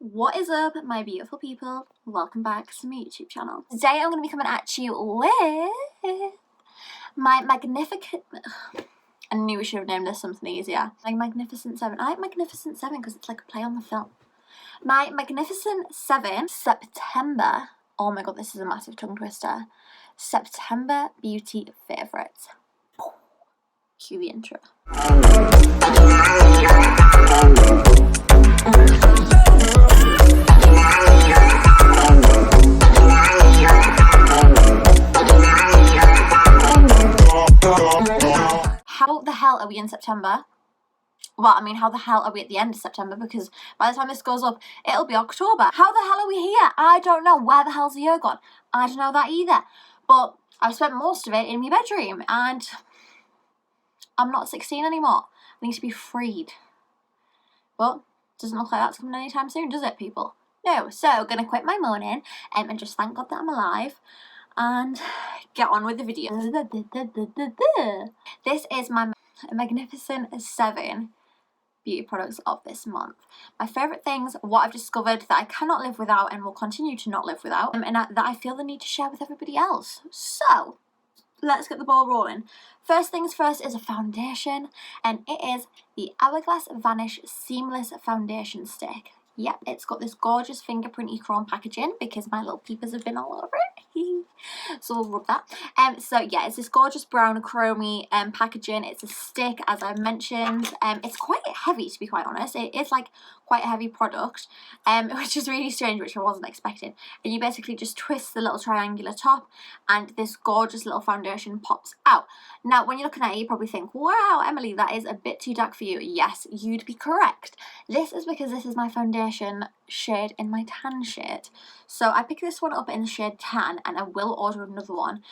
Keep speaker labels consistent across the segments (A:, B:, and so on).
A: What is up, my beautiful people? Welcome back to my YouTube channel. Today I'm going to be coming at you with my magnificent... I knew we should have named this something easier. My Magnificent 7. I like Magnificent 7 because it's like a play on the film. My Magnificent 7 September... Oh my god, this is a massive tongue twister. September Beauty Favourites. Cue the intro. How the hell are we in September? Well, I mean, how the hell are we at the end of September? Because by the time this goes up, it'll be October. How the hell are we here? I don't know. Where the hell's the year gone? I don't know that either. But I've spent most of it in my bedroom and I'm not 16 anymore. I need to be freed. But doesn't look like that's coming anytime soon, does it, people? No. So, gonna quit my moaning and just thank God that I'm alive and get on with the video. This is my Magnificent 7 beauty products of this month. My favourite things, what I've discovered that I cannot live without and will continue to not live without, and that I feel the need to share with everybody else. So, let's get the ball rolling. First things first is a foundation, and it is the Hourglass Vanish Seamless Foundation Stick. Yep, it's got this gorgeous fingerprinty chrome packaging because my little peepers have been all over it. So we'll rub that. So yeah, it's this gorgeous brown chromey packaging. It's a stick, as I mentioned. It's quite heavy, to be quite honest. It is like quite a heavy product, which is really strange, which I wasn't expecting. And you basically just twist the little triangular top and this gorgeous little foundation pops out. Now, when you're looking at it, you probably think, wow, Emily, that is a bit too dark for you. Yes, you'd be correct. This is because this is my foundation shade in my tan shade. So I picked this one up in the shade tan, and I will order another one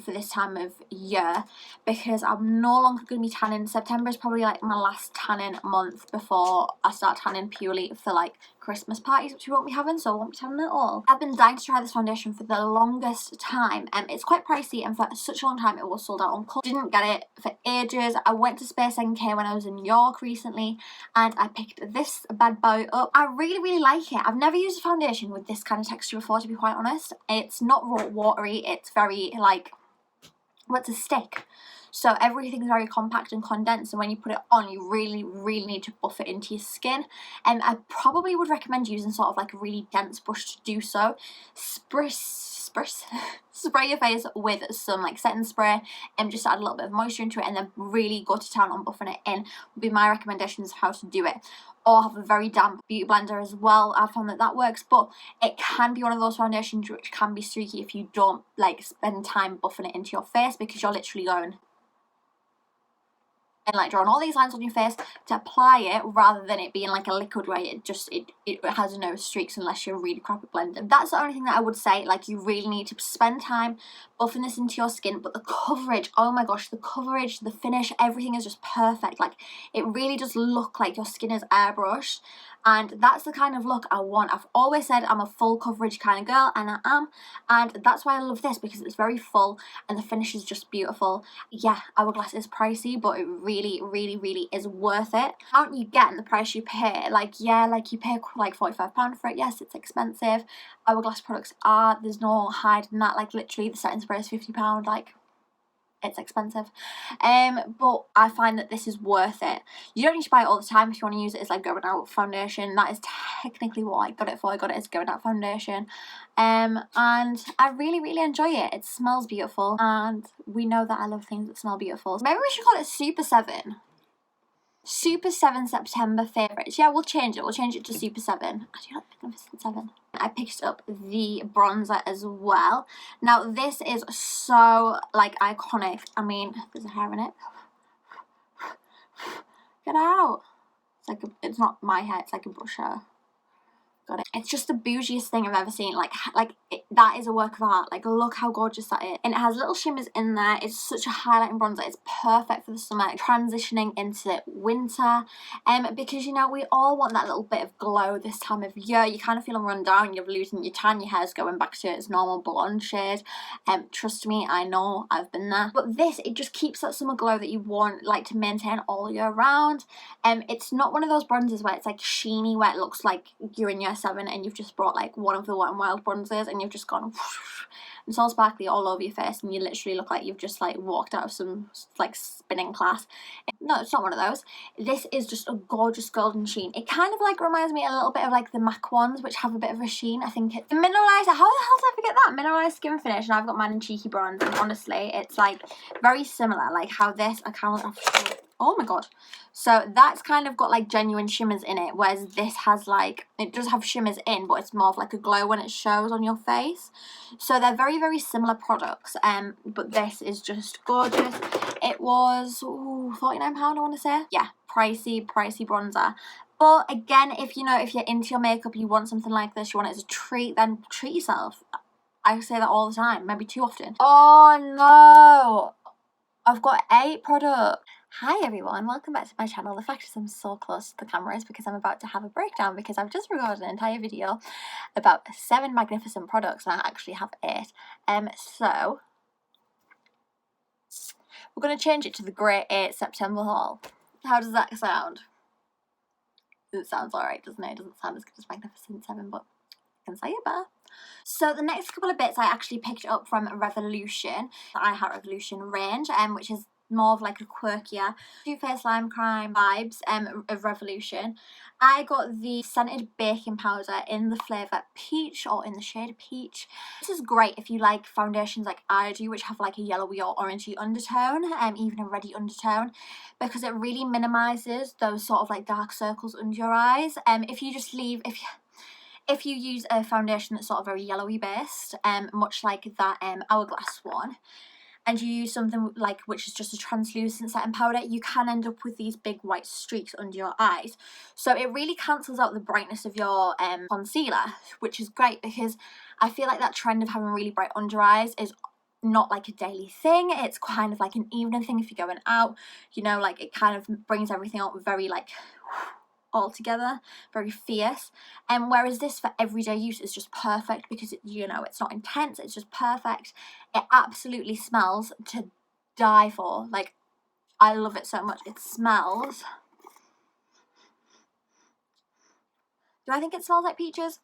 A: for this time of year because I'm no longer going to be tanning. September is probably like my last tanning month before I start tanning purely for like Christmas parties, which we won't be having, so I won't be tanning at all. I've been dying to try this foundation for the longest time, and it's quite pricey, and for such a long time it was sold out on colour. Didn't get it for ages. I went to Space NK when I was in New York recently, and I picked this bad boy up. I really like it. I've never used a foundation with this kind of texture before, to be quite honest. It's not raw watery, it's very like, well, it's a stick. So everything's very compact and condensed, and when you put it on, you really need to buff it into your skin. And I probably would recommend using sort of like a really dense brush to do so. Spray your face with some like setting spray and just add a little bit of moisture into it, and then really go to town on buffing it in would be my recommendations of how to do it. Or have a very damp beauty blender as well. I've found that that works, but it can be one of those foundations which can be streaky if you don't like spend time buffing it into your face, because you're literally going and like drawing all these lines on your face to apply it, rather than it being like a liquid where it has no streaks unless you're really crap at blending. That's the only thing that I would say. Like, you really need to spend time buffing this into your skin, but the coverage, oh my gosh, the coverage, the finish, everything is just perfect. Like, it really does look like your skin is airbrushed, and that's the kind of look I want. I've always said I'm a full coverage kind of girl, and I am, and that's why I love this, because it's very full and the finish is just beautiful. Yeah, Hourglass is pricey, but it really is worth it. Aren't you getting the price you pay? Like, yeah, like you pay like £45 for it. Yes, it's expensive. Hourglass products are, there's no hiding that. Like, literally the setting spray is £50. Like, it's expensive, but I find that this is worth it. You don't need to buy it all the time. If you want to use it as like going out foundation, that is technically what I got it for. I got it as going out foundation, and I really enjoy it. It smells beautiful, and we know that I love things that smell beautiful. Maybe we should call it Super 7. Super 7 September favourites. Yeah, we'll change it. We'll change it to Super 7. I do like Magnificent 7. I picked up the bronzer as well. Now, this is so, like, iconic. I mean, there's a hair in it. Get out. It's like it's not my hair. It's like a brush hair. Got it. It's just the bougiest thing I've ever seen. That is a work of art. Like, look how gorgeous that is. And it has little shimmers in there. It's such a highlighting bronzer. It's perfect for the summer, transitioning into winter. Because, you know, we all want that little bit of glow this time of year. You kind of feeling run down. You're losing your tan. Your hair's going back to its normal blonde shade. Trust me, I know. I've been there. But this, it just keeps that summer glow that you want, like, to maintain all year round. It's not one of those bronzers where it's like sheeny, where it looks like you're in your 7 and you've just brought like one of the Wet n Wild bronzers and you've just gone whoosh, it's all sparkly all over your face and you literally look like you've just like walked out of some like spinning class. No, it's not one of those. This is just a gorgeous golden sheen. It kind of like reminds me a little bit of like the MAC ones, which have a bit of a sheen. I think it's mineralized. How the hell did I forget that? Mineralized skin finish, and I've got mine in cheeky bronze, and honestly it's like very similar, like how this, I kind of, oh my god. So that's kind of got like genuine shimmers in it, whereas this has like, it does have shimmers in, but it's more of like a glow when it shows on your face. So they're very, very similar products, but this is just gorgeous. It was £49, I want to say. Yeah, pricey bronzer. But again, if you know, if you're into your makeup, you want something like this, you want it as a treat, then treat yourself. I say that all the time, maybe too often. Oh no, I've got 8 products. Hi everyone, welcome back to my channel. The fact is I'm so close to the camera is because I'm about to have a breakdown, because I've just recorded an entire video about 7 magnificent products and I actually have 8. So we're going to change it to the Great 8 September haul. How does that sound? It sounds alright, doesn't it? It doesn't sound as good as Magnificent 7, but I can say it better. So the next couple of bits I actually picked up from Revolution, the I Heart Revolution range, which is more of like a quirkier Too Faced Lime Crime vibes of Revolution. I got the scented baking powder in the flavour Peach, or in the shade Peach. This is great if you like foundations like I do, which have like a yellowy or orangey undertone, even a reddy undertone, because it really minimises those sort of like dark circles under your eyes. If you just leave, if you use a foundation that's sort of very yellowy based, much like that Hourglass one, and you use something like, which is just a translucent setting powder, you can end up with these big white streaks under your eyes. So it really cancels out the brightness of your concealer, which is great, because I feel like that trend of having really bright under eyes is not like a daily thing. It's kind of like an evening thing if you're going out, you know, like it kind of brings everything up very like all together, very fierce. And whereas this for everyday use is just perfect, because it, you know, it's not intense, it's just perfect. It absolutely smells to die for. Like, I love it so much. It smells, do I think it smells like peaches?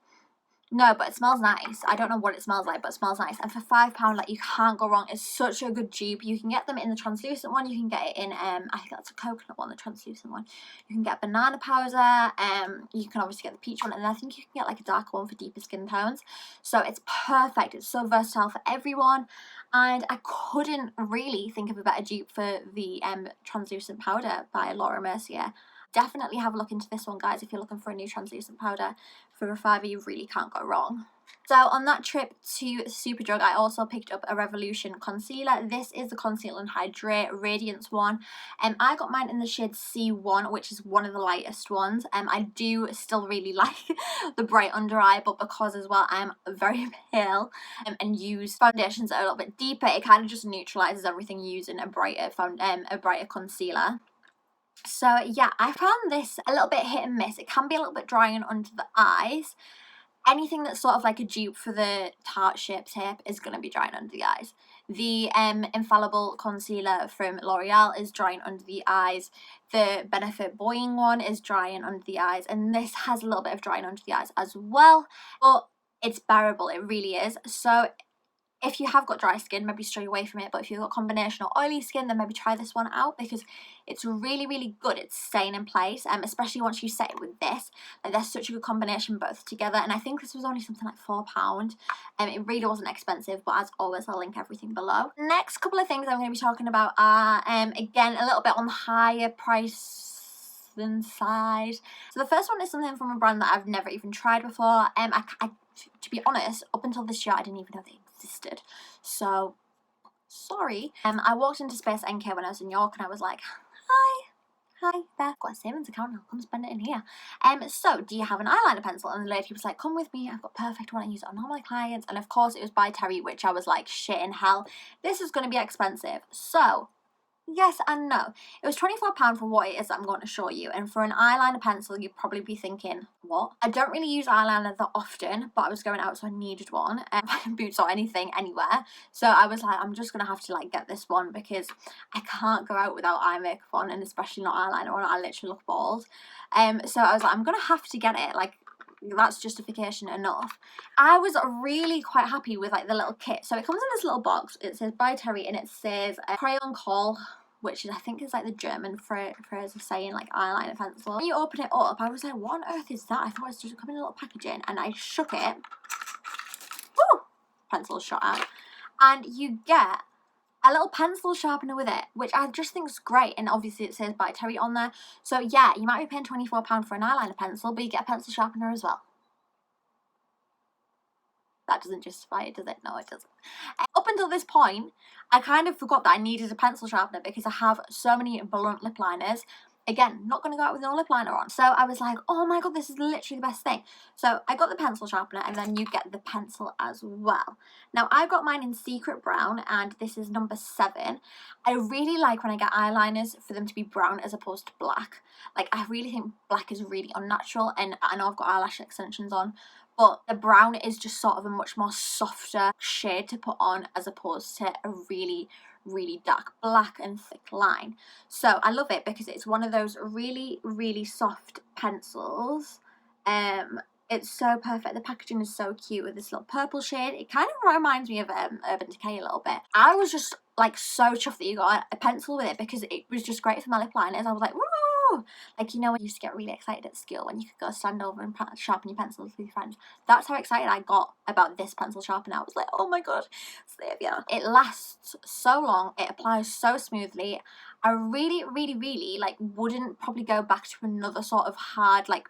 A: No, but it smells nice. I don't know what it smells like, but it smells nice. And for £5, like, you can't go wrong. It's such a good dupe. You can get them in the translucent one. You can get it in, I think that's a coconut one, the translucent one. You can get banana powder. You can obviously get the peach one. And I think you can get, like, a darker one for deeper skin tones. So it's perfect. It's so versatile for everyone. And I couldn't really think of a better dupe for the translucent powder by Laura Mercier. Definitely have a look into this one, guys, if you're looking for a new translucent powder. For a £5, you really can't go wrong. So on that trip to Superdrug, I also picked up a Revolution concealer. This is the Conceal and Hydrate Radiance one. I got mine in the shade C1, which is one of the lightest ones. I do still really like the bright under eye, but because as well I'm very pale and use foundations that are a little bit deeper, it kind of just neutralises everything using a brighter concealer. So yeah, I found this a little bit hit and miss. It can be a little bit drying under the eyes. Anything that's sort of like a dupe for the Tarte Shape Tape is going to be drying under the eyes. The Infallible Concealer from L'Oreal is drying under the eyes. The Benefit Boying one is drying under the eyes. And this has a little bit of drying under the eyes as well. But it's bearable, it really is. So if you have got dry skin, maybe stray away from it, but if you've got combination or oily skin, then maybe try this one out, because it's really, really good at staying in place, especially once you set it with this. Like, they're such a good combination both together, and I think this was only something like £4. It really wasn't expensive, but as always, I'll link everything below. Next couple of things I'm going to be talking about are, again, a little bit on the higher price than side. So the first one is something from a brand that I've never even tried before. To be honest, up until this year, I didn't even know they existed. So, sorry. I walked into Space NK when I was in York and I was like, hi there, I've got a savings account, I'll come spend it in here. So, do you have an eyeliner pencil? And the lady was like, come with me, I've got a perfect one, I use it on all my clients. And of course, it was by Terry, which I was like, shit in hell, this is going to be expensive. So, yes and no. It was £24 for what it is that I'm going to show you, and for an eyeliner pencil you'd probably be thinking, what? I don't really use eyeliner that often, but I was going out so I needed one, boots or anything, anywhere. So I was like, I'm just going to have to like get this one, because I can't go out without eye makeup on, and especially not eyeliner on. I literally look bald. So I was like, I'm going to have to get it. Like, that's justification enough. I was really quite happy with like the little kit. So it comes in this little box. It says by Terry and it says crayon call, which I think is like the German phrase of saying like eyeliner pencil. When you open it up, I was like, what on earth is that? I thought it was just coming in a little packaging, and I shook it. Woo! Pencil shot out. And you get a little pencil sharpener with it, which I just think is great. And obviously it says by Terry on there. So yeah, you might be paying £24 for an eyeliner pencil, but you get a pencil sharpener as well. That doesn't justify it, does it? No, it doesn't. Up until this point, I kind of forgot that I needed a pencil sharpener because I have so many blunt lip liners. Again, not going to go out with no lip liner on. So I was like, oh my god, this is literally the best thing. So I got the pencil sharpener, and then you get the pencil as well. Now, I got mine in Secret Brown, and this is number 7. I really like when I get eyeliners for them to be brown as opposed to black. Like, I really think black is really unnatural, and I know I've got eyelash extensions on, but the brown is just sort of a much more softer shade to put on as opposed to a really dark black and thick line. So I love it because it's one of those really soft pencils. It's so perfect. The packaging is so cute with this little purple shade. It kind of reminds me of Urban Decay a little bit. I was just like so chuffed that you got a pencil with it because it was just great for my lip liners. I was like, woo! Like, you know, when you used to get really excited at school when you could go stand over and sharpen your pencils with your friends. That's how excited I got about this pencil sharpener. I was like, oh my god, saviour. It lasts so long. It applies so smoothly. I really like wouldn't probably go back to another sort of hard like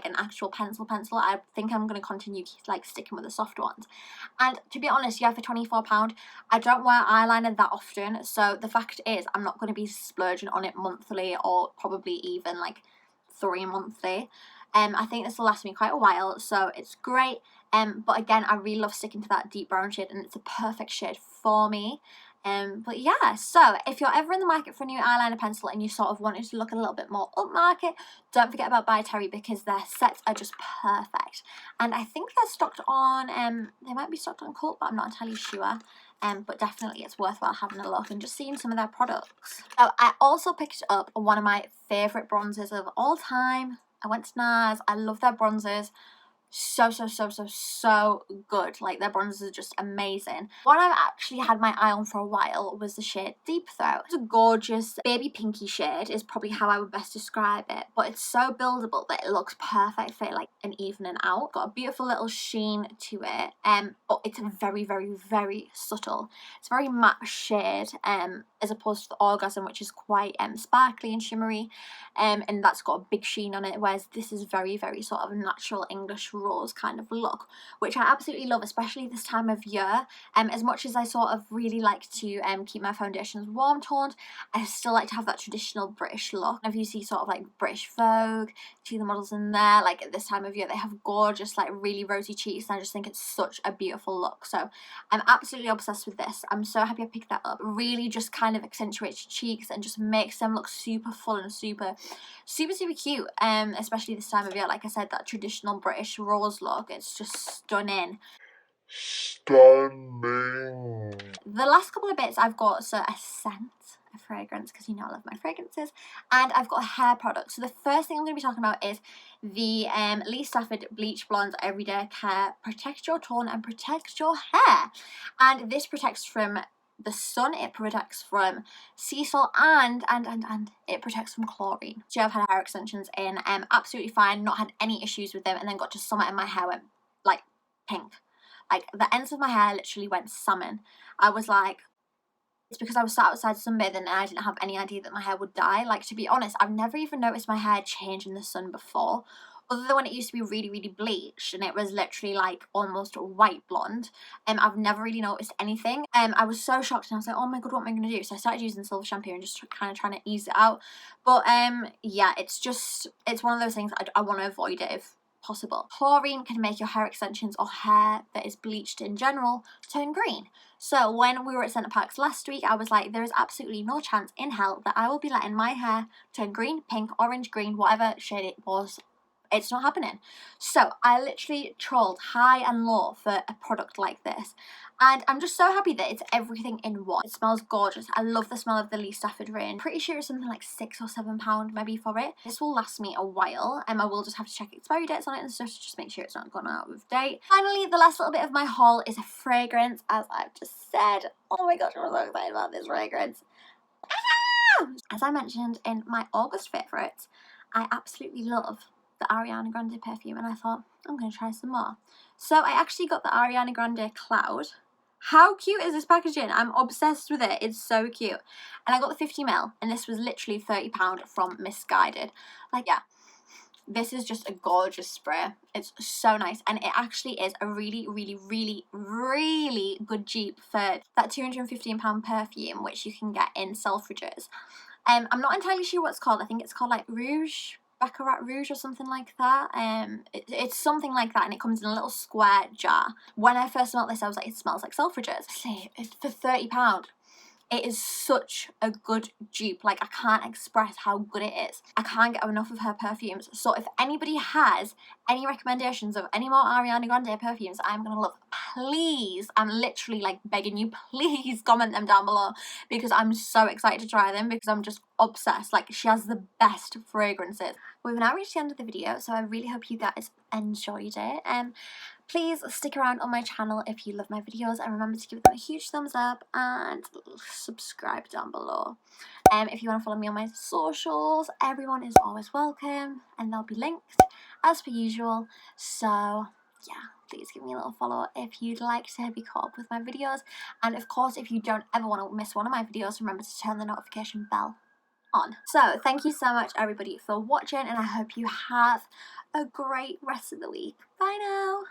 A: an actual pencil. I think I'm going to continue like sticking with the soft ones. And to be honest, yeah, for £24, I don't wear eyeliner that often, so the fact is I'm not going to be splurging on it monthly or probably even like 3 monthly. I think this will last me quite a while, so it's great. But again, I really love sticking to that deep brown shade, and it's a perfect shade for me. But yeah, so if you're ever in the market for a new eyeliner pencil and you sort of wanted to look a little bit more upmarket, don't forget about By Terry because their sets are just perfect. And I think they're stocked on, they might be stocked on Cult, but I'm not entirely sure. But definitely it's worthwhile having a look and just seeing some of their products. So I also picked up one of my favourite bronzers of all time. I went to NARS. I love their bronzers. So good. Like, their bronzers are just amazing. One I've actually had my eye on for a while was the shade Deep Throat. It's a gorgeous baby pinky shade is probably how I would best describe it, but it's so buildable that it looks perfect for like an evening out. Got a beautiful little sheen to it, but it's very subtle. It's a very matte shade, as opposed to the Orgasm, which is quite sparkly and shimmery, and that's got a big sheen on it, whereas this is very sort of natural English rose kind of look, which I absolutely love, especially this time of year. As much as I sort of really like to keep my foundations warm toned, I still like to have that traditional British look. If you see sort of like British Vogue, see the models in there, like at this time of year, they have gorgeous like really rosy cheeks, and I just think it's such a beautiful look. So I'm absolutely obsessed with this. I'm so happy I picked that up. It really just kind of accentuates your cheeks and just makes them look super full and super cute, especially this time of year. Like I said, that traditional British rose look, it's just stunning. The last couple of bits I've got, so a scent, a fragrance, because you know I love my fragrances, and I've got a hair product. So the first thing I'm going to be talking about is the Lee Stafford Bleach Blonde Everyday Care Protect Your Tone and Protect Your Hair. And this protects from the sun, it protects from sea salt, and it protects from chlorine. So I've had hair extensions in, absolutely fine, not had any issues with them, and then got to summer and my hair went like pink. Like, the ends of my hair literally went salmon. I was like, it's because I was sat outside sunbathing and I didn't have any idea that my hair would dye. Like, to be honest, I've never even noticed my hair change in the sun before, other than when it used to be really bleached and it was literally like almost white blonde. I've never really noticed anything. I was so shocked, and I was like, oh my god, what am I going to do? So I started using silver shampoo and just kind of trying to ease it out. But yeah, it's one of those things I want to avoid it if possible. Chlorine can make your hair extensions or hair that is bleached in general turn green. So when we were at Centre Parks last week, I was like, there is absolutely no chance in hell that I will be letting my hair turn green, pink, orange, green, whatever shade it was It's not happening. So I literally trolled high and low for a product like this, and I'm just so happy that it's everything in one. It smells gorgeous. I love the smell of the Lee Stafford range. Pretty sure it's something like £6 or £7 maybe for it. This will last me a while, and I will just have to check expiry dates on it and stuff to just make sure it's not gone out of date. Finally, the last little bit of my haul is a fragrance, as I've just said. Oh my gosh, I'm so excited about this fragrance. As I mentioned in my August favourites, I absolutely love the Ariana Grande perfume, and I thought, I'm going to try some more. So I actually got the Ariana Grande Cloud. How cute is this packaging? I'm obsessed with it. It's so cute. And I got the 50ml, and this was literally £30 from Missguided. Like, yeah, this is just a gorgeous spray. It's so nice, and it actually is a really, really, really, really good dupe for that £215 perfume, which you can get in Selfridges. I'm not entirely sure what it's called. I think it's called like Rouge, Baccarat Rouge or something like that. It's something like that, and it comes in a little square jar. When I first smelled this, I was like, it smells like Selfridges. See, for £30. It is such a good dupe. Like, I can't express how good it is. I can't get enough of her perfumes. So if anybody has any recommendations of any more Ariana Grande perfumes I'm gonna love, please, I'm literally like begging you, please comment them down below, because I'm so excited to try them, because I'm just obsessed. Like, she has the best fragrances. We've now reached the end of the video, so I really hope you guys enjoyed it. Please stick around on my channel if you love my videos, and remember to give them a huge thumbs up and subscribe down below. If you want to follow me on my socials, everyone is always welcome, and they'll be linked as per usual. So yeah, please give me a little follow if you'd like to be caught up with my videos. And of course, if you don't ever want to miss one of my videos, remember to turn the notification bell on. So thank you so much everybody for watching, and I hope you have a great rest of the week. Bye now.